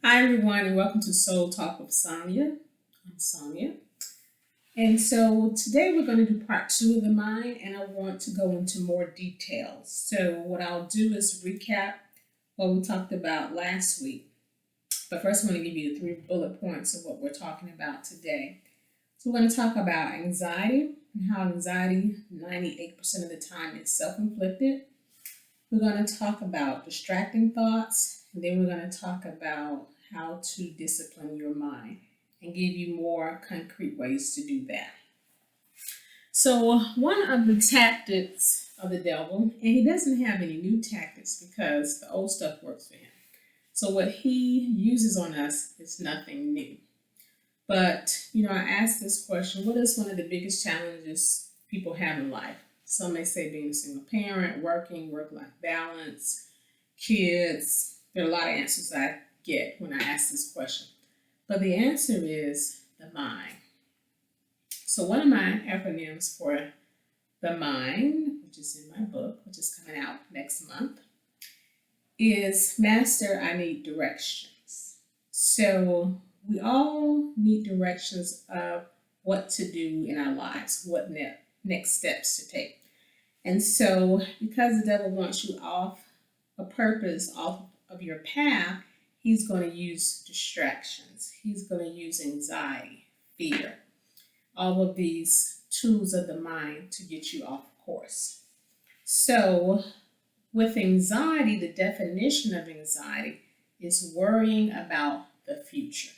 Hi, everyone, and welcome to Soul Talk with Sonia. I'm Sonia. And so today we're going to do part two of the mind, and I want to go into more details. So, what I'll do is recap what we talked about last week. But first, I'm going to give you the three bullet points of what we're talking about today. So, we're going to talk about anxiety and how anxiety, 98% of the time, is self inflicted. We're going to talk about distracting thoughts, and then we're going to talk about how to discipline your mind and give you more concrete ways to do that. So, one of the tactics of the devil, and he doesn't have any new tactics because the old stuff works for him. So, what he uses on us is nothing new. But, I asked this question: what is one of the biggest challenges people have in life? Some may say being a single parent, working, work life balance, kids. There are a lot of answers I get when I ask this question. But the answer is the mind. So, one of my acronyms for the mind, which is in my book, which is coming out next month, is Master, I Need Directions. So, we all need directions of what to do in our lives, what next steps to take. And so, because the devil wants you off a purpose, off of your path, he's going to use distractions. He's going to use anxiety, fear, all of these tools of the mind to get you off course. So, with anxiety, the definition of anxiety is worrying about the future.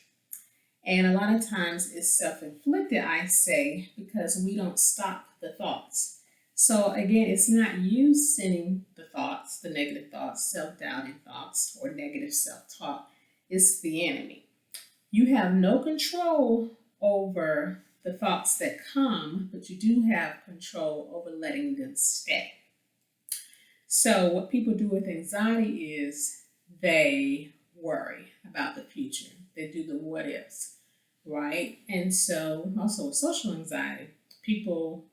And a lot of times it's self inflicted, I say, because we don't stop the thoughts. So, again, it's not you sending the thoughts, the negative thoughts, self doubting thoughts, or negative self talk. It's the enemy. You have no control over the thoughts that come, but you do have control over letting them stay. So, what people do with anxiety is they worry about the future, they do the what ifs, right? And so, also with social anxiety, people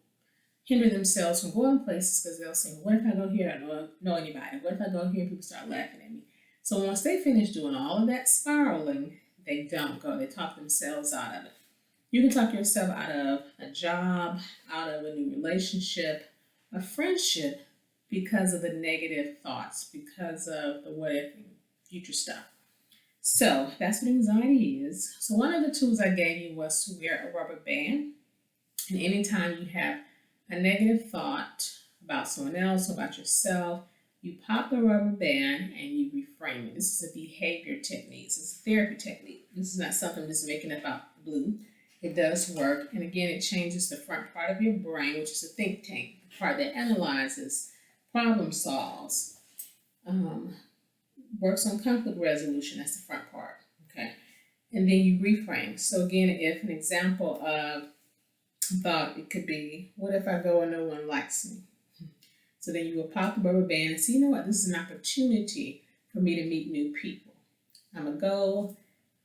hinder themselves from going places because they'll say, what if I go here? I don't know anybody. What if I go here and people start laughing at me? So, once they finish doing all of that spiraling, they don't go. They talk themselves out of it. You can talk yourself out of a job, out of a new relationship, a friendship, because of the negative thoughts, because of the what if and future stuff. So that's what anxiety is. So one of the tools I gave you was to wear a rubber band. And anytime you have a negative thought about someone else or about yourself, you pop the rubber band and you reframe it. This is a behavior technique. This is a therapy technique. This is not something I'm just making up out the blue. It does work. And again, it changes the front part of your brain, which is the think tank, the part that analyzes, problem solves, um, works on conflict resolution. That's the front part. Okay. And then you reframe. So again, if an example of thought, it could be, what if I go and no one likes me? So then you will pop the rubber band and say, you know what, this is an opportunity for me to meet new people. I'm going to go,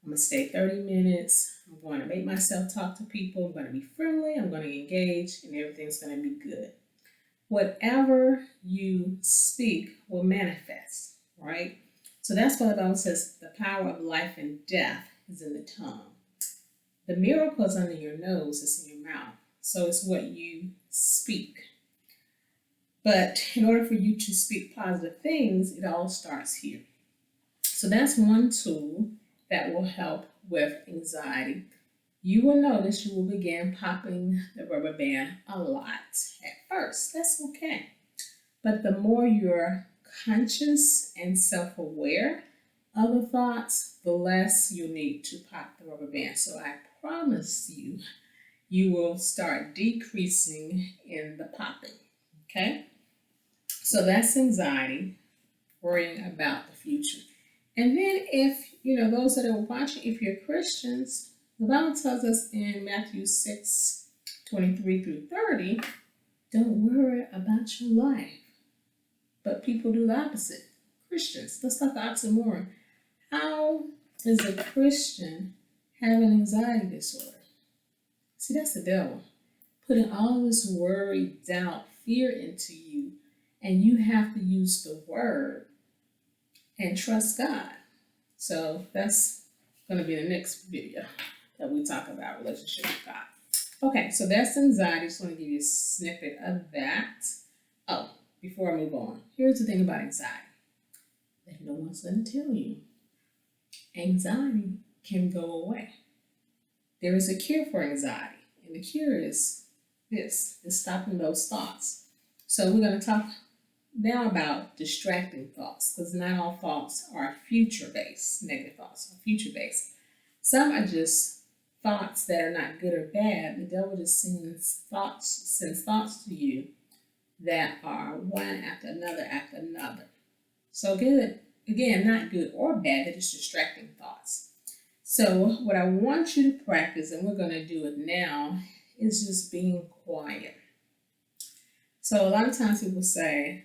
I'm going to stay 30 minutes. I'm going to make myself talk to people. I'm going to be friendly. I'm going to engage, and everything's going to be good. Whatever you speak will manifest, right? So that's why the Bible says the power of life and death is in the tongue. The miracle is under your nose, it's in your mouth. So it's what you speak. But in order for you to speak positive things, it all starts here. So that's one tool that will help with anxiety. You will notice you will begin popping the rubber band a lot at first. That's okay. But the more you're conscious and self aware of the thoughts, the less you need to pop the rubber band. So I promise you, you will start decreasing in the popping. Okay? So that's anxiety, worrying about the future. And then if, those that are watching, if you're Christians, the Bible tells us in Matthew 6:23 through 30, don't worry about your life. But people do the opposite. Christians, let's talk oxymoron. How does a Christian have an anxiety disorder? See, that's the devil putting all this worry, doubt, fear into you, and you have to use the word and trust God. So that's going to be the next video that we talk about relationship with God. Okay, so that's anxiety. Just want to give you a snippet of that. Oh, before I move on, here's the thing about anxiety that no one's going to tell you. Anxiety can go away. There is a cure for anxiety, and the cure is this: is stopping those thoughts. So we're going to talk now about distracting thoughts, because not all thoughts are future based. Negative thoughts are future based. Some are just thoughts that are not good or bad. The devil just sends thoughts to you that are one after another after another. So good, again, not good or bad, they're just distracting thoughts. So what I want you to practice, and we're going to do it now, is just being quiet. So a lot of times people say,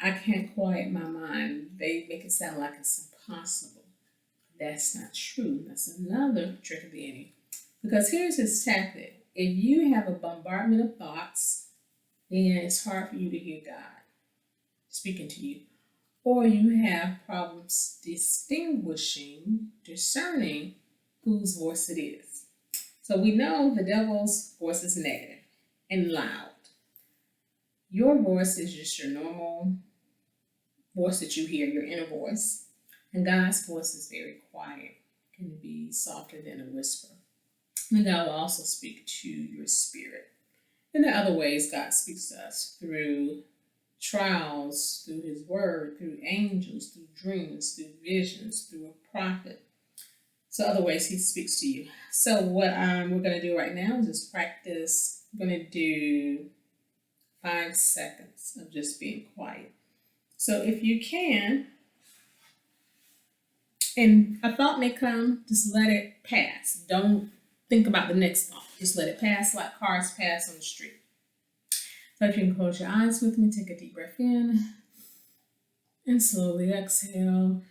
I can't quiet my mind. They make it sound like it's impossible. That's not true. That's another trick of the enemy. Because here's his tactic. If you have a bombardment of thoughts, then it's hard for you to hear God speaking to you. Or you have problems discerning whose voice it is. So we know the devil's voice is negative and loud. Your voice is just your normal voice that you hear, your inner voice. And God's voice is very quiet, can be softer than a whisper. And God will also speak to your spirit. And there are other ways God speaks to us: through trials, through his word, through angels, through dreams, through visions, through a prophet. So other ways he speaks to you. So what we're going to do right now is just practice. I'm going to do 5 seconds of just being quiet. So if you can, and a thought may come, just let it pass. Don't think about the next thought. Just let it pass like cars pass on the street. So if you can close your eyes with me, take a deep breath in and slowly exhale.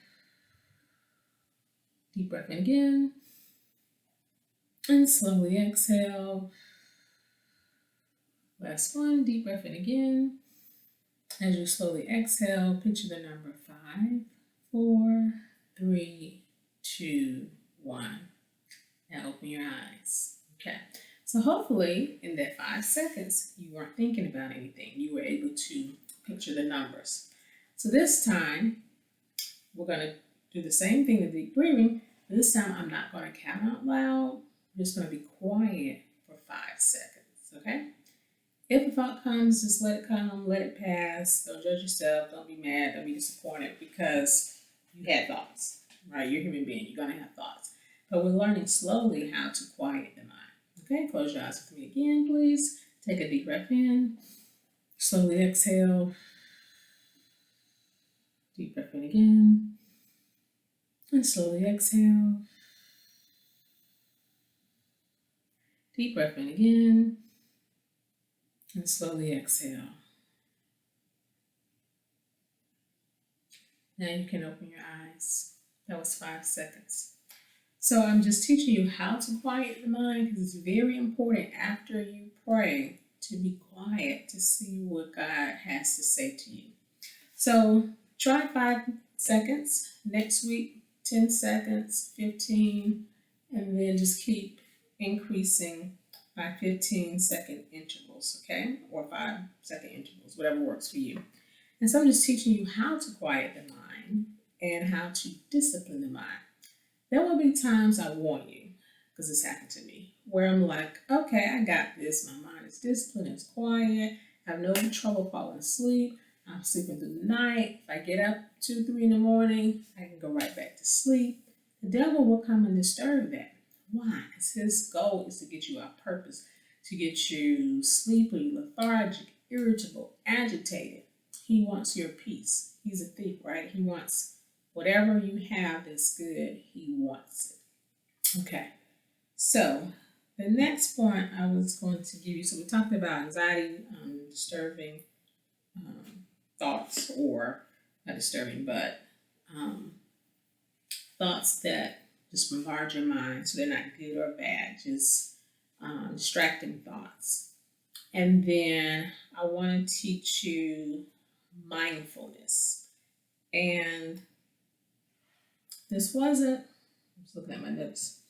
Deep breath in again and slowly exhale. Last one, deep breath in again. As you slowly exhale, picture the number 5, 4, 3, 2, 1. Now open your eyes. Okay. So hopefully in that 5 seconds, you weren't thinking about anything. You were able to picture the numbers. So this time, we're going to do the same thing with deep breathing. This time, I'm not going to count out loud. I'm just going to be quiet for 5 seconds, okay? If a thought comes, just let it come, let it pass. Don't judge yourself. Don't be mad. Don't be disappointed because you had thoughts, right? You're a human being. You're going to have thoughts. But we're learning slowly how to quiet the mind. Okay, close your eyes with me again, please. Take a deep breath in. Slowly exhale. Deep breath in again. And slowly exhale. Deep breath in again. And slowly exhale. Now you can open your eyes. That was 5 seconds. So I'm just teaching you how to quiet the mind, because it's very important after you pray to be quiet to see what God has to say to you. So try 5 seconds. Next week, 10 seconds, 15, and then just keep increasing by 15-second intervals, okay? Or 5-second intervals, whatever works for you. And so I'm just teaching you how to quiet the mind and how to discipline the mind. There will be times, I warn you, because this happened to me, where I'm like, okay, I got this. My mind is disciplined, it's quiet. I have no trouble falling asleep. I'm sleeping through the night. If I get up 2, 3 in the morning, I can go right back to sleep. The devil will come and disturb that. Why? Because his goal is to get you off purpose, to get you sleepy, lethargic, irritable, agitated. He wants your peace. He's a thief, right? He wants whatever you have that's good, he wants it. Okay, so the next point I was going to give you, so we talked about anxiety, disturbing thoughts, or not disturbing, but thoughts that just bombard your mind, so they're not good or bad, just distracting thoughts. And then I want to teach you mindfulness. And This wasn't, I was looking at my notes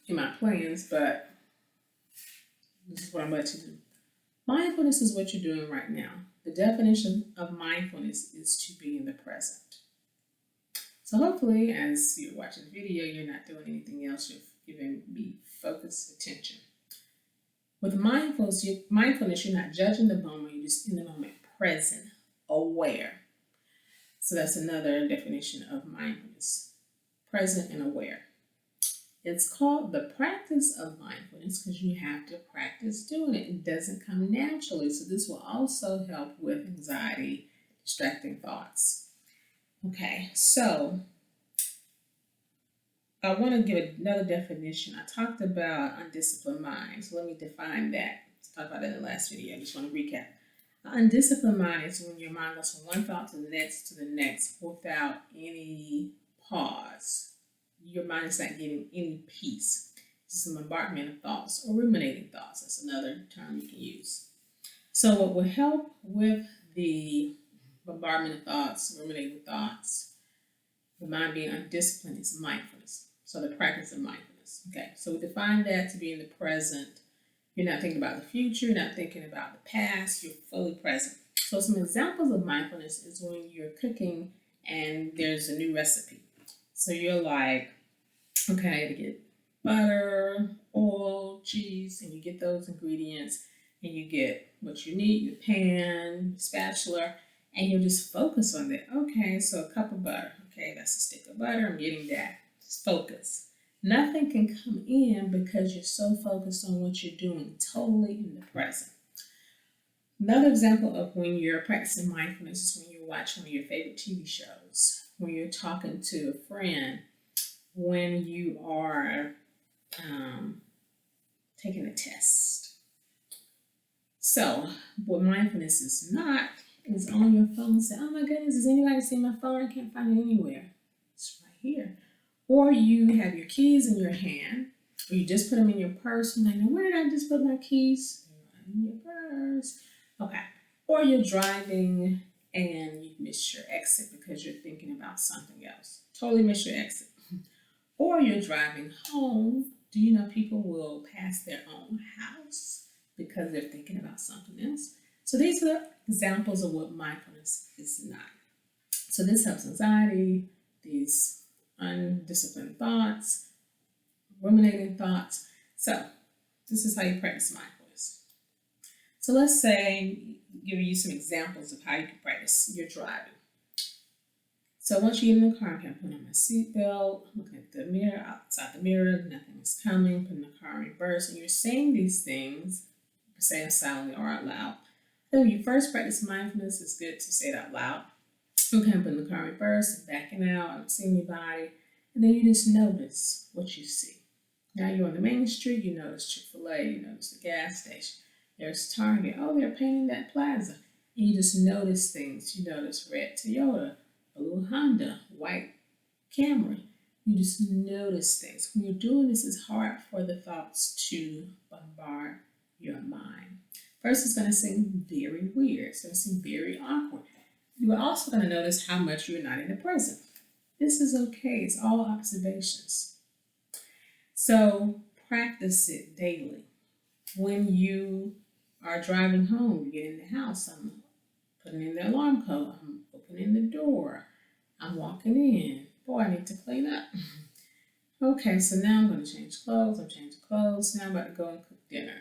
in my plans, but this is what I'm about to do. Mindfulness is what you're doing right now. The definition of mindfulness is to be in the present. So hopefully, as you're watching the video, you're not doing anything else. You're giving me focused attention. With mindfulness, you're not judging the moment. You're just in the moment, present, aware. So that's another definition of mindfulness: present and aware. It's called the practice of mindfulness because you have to practice doing it. It doesn't come naturally. So this will also help with anxiety, distracting thoughts. Okay, so I want to give another definition. I talked about undisciplined mind. So let me define that. I talked about that in the last video. I just want to recap. Undisciplined mind is when your mind goes from one thought to the next without any pause. Your mind is not getting any peace. It's a bombardment of thoughts or ruminating thoughts. That's another term you can use. So what will help with the bombardment of thoughts, ruminating thoughts, the mind being undisciplined is mindfulness. So the practice of mindfulness. Okay, so we define that to be in the present. You're not thinking about the future, you're not thinking about the past, you're fully present. So some examples of mindfulness is when you're cooking and there's a new recipe. So you're like, okay, to get butter, oil, cheese, and you get those ingredients and you get what you need, your pan, spatula, and you'll just focus on that. Okay, so a cup of butter. Okay, that's a stick of butter. I'm getting that. Just focus. Nothing can come in because you're so focused on what you're doing, totally in the present. Another example of when you're practicing mindfulness is when you watch one of your favorite TV shows, when you're talking to a friend, when you are taking a test. So, what mindfulness is not is on your phone and say, oh my goodness, does anybody see my phone? I can't find it anywhere. It's right here. Or you have your keys in your hand, or you just put them in your purse. And I know, where did I just put my keys? They're in your purse. Okay. Or you're driving and you miss your exit because you're thinking about something else. Totally miss your exit. Or you're driving home. Do you know people will pass their own house because they're thinking about something else? So these are examples of what mindfulness is not. So this helps anxiety, these undisciplined thoughts, ruminating thoughts. So this is how you practice mindfulness. So let's say, give you some examples of how you can practice your driving. So once you get in the car, I'm going to put on my seatbelt, looking at the mirror, outside the mirror, nothing is coming, putting the car in reverse, and you're saying these things, say it silently or out loud. Then when you first practice mindfulness, it's good to say it out loud. Okay, I'm putting the car in reverse, I'm backing out, I'm seeing your body, and then you just notice what you see. Now you're on the main street, you notice Chick-fil-A, you notice the gas station, there's Target, oh, they're painting that plaza. And you just notice things. You notice red Toyota, blue Honda, white Camry. You just notice things. When you're doing this, it's hard for the thoughts to bombard your mind. First, it's going to seem very weird. It's going to seem very awkward. You are also going to notice how much you're not in the present. This is okay. It's all observations. So practice it daily. When you are driving home, you get in the house, I'm putting in the alarm code, I'm opening the door, I'm walking in. Boy, I need to clean up. Okay, so now I'm going to change clothes. I'm changing clothes. Now I'm about to go and cook dinner.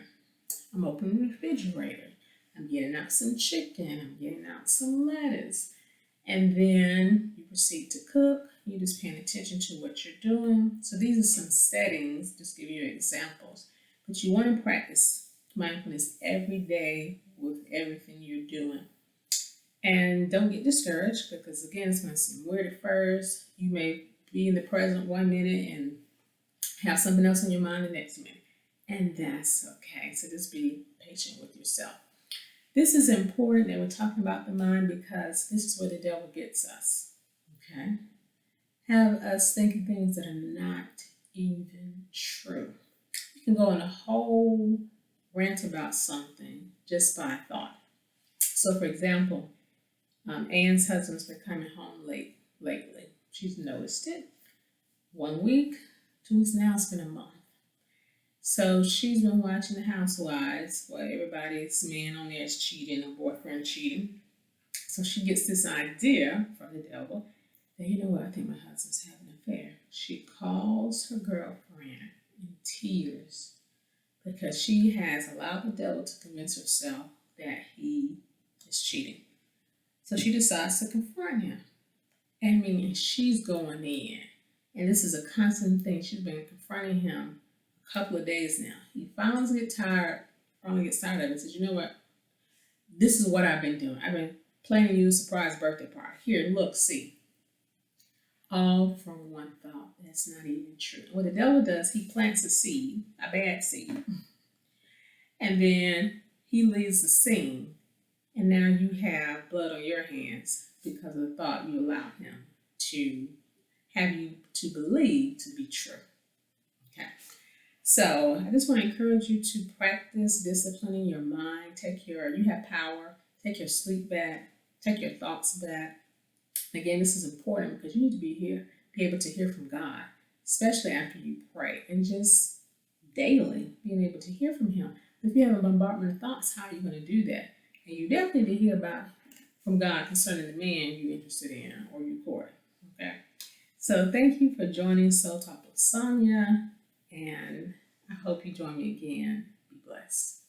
I'm opening the refrigerator. I'm getting out some chicken. I'm getting out some lettuce. And then you proceed to cook. You're just paying attention to what you're doing. So these are some settings, just give you examples. But you want to practice mindfulness every day with everything you're doing. And don't get discouraged because, again, it's going to seem weird at first. You may be in the present 1 minute and have something else on your mind the next minute. And that's okay. So just be patient with yourself. This is important that we're talking about the mind because this is where the devil gets us. Okay? Have us thinking things that are not even true. You can go on a whole rant about something just by thought. So, for example, Anne's husband's been coming home late lately. She's noticed it. 1 week, 2 weeks now, it's been a month. So she's been watching the Housewives where everybody's man on there is cheating, a boyfriend cheating. So she gets this idea from the devil that, you know what, I think my husband's having an affair. She calls her girlfriend in tears because she has allowed the devil to convince herself that he is cheating. So she decides to confront him. And meaning she's going in. And this is a constant thing. She's been confronting him a couple of days now. He finally gets tired of it and says, you know what? This is what I've been doing. I've been planning you a surprise birthday party. Here, look, see. All from one thought. That's not even true. What the devil does, he plants a seed, a bad seed. And then he leaves the scene. And now you have blood on your hands because of the thought you allowed him to have you to believe to be true. Okay. So I just want to encourage you to practice disciplining your mind. You have power. Take your sleep back. Take your thoughts back. Again, this is important because you need to be able to hear from God, especially after you pray, and just daily being able to hear from Him. If you have a bombardment of thoughts, how are you going to do that? And you definitely need to hear from God concerning the man you're interested in or you're courting. Okay. So thank you for joining Soul Talk with Sonia, and I hope you join me again. Be blessed.